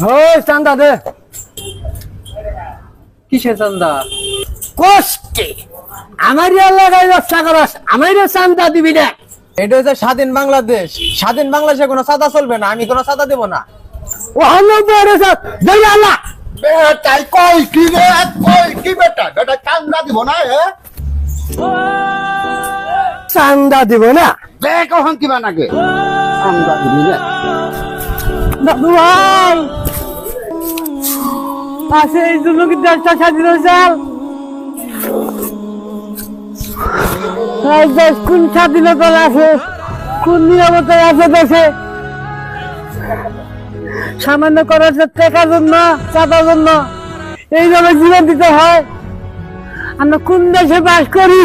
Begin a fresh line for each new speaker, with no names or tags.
ওই চান্দা দে।
কিসের চান্দা?
কষ্টে আমার এলাকায় ব্যবসা করস, আমার চান্দা দিবি না।
এটা হচ্ছে স্বাধীন বাংলাদেশ। স্বাধীন বাংলাদেশে কোনো চাঁদা চলবে না, আমি কোনো চাঁদা দেবো না।
ও হলো বড় সাত দেই আল্লাহ।
বেটাই কই কি রে, কই কি বেটা বেটা চান্দা দিব না
চান্দা দিব না
দেখ কখন কিবা নাগে চান্দা দিবি না।
দাদু ভাই পাশে এই জন্য কি দেশটা স্বাধীন হয়েছিল? এই দেশ কোন স্বাধীনতা আছে, কোন নিরাপত্তায় আছে দেশে? সামান্য করার টাকার জন্য, চাঁদার জন্য এইভাবে জীবন দিতে হয়? আমরা কোন দেশে বাস করি?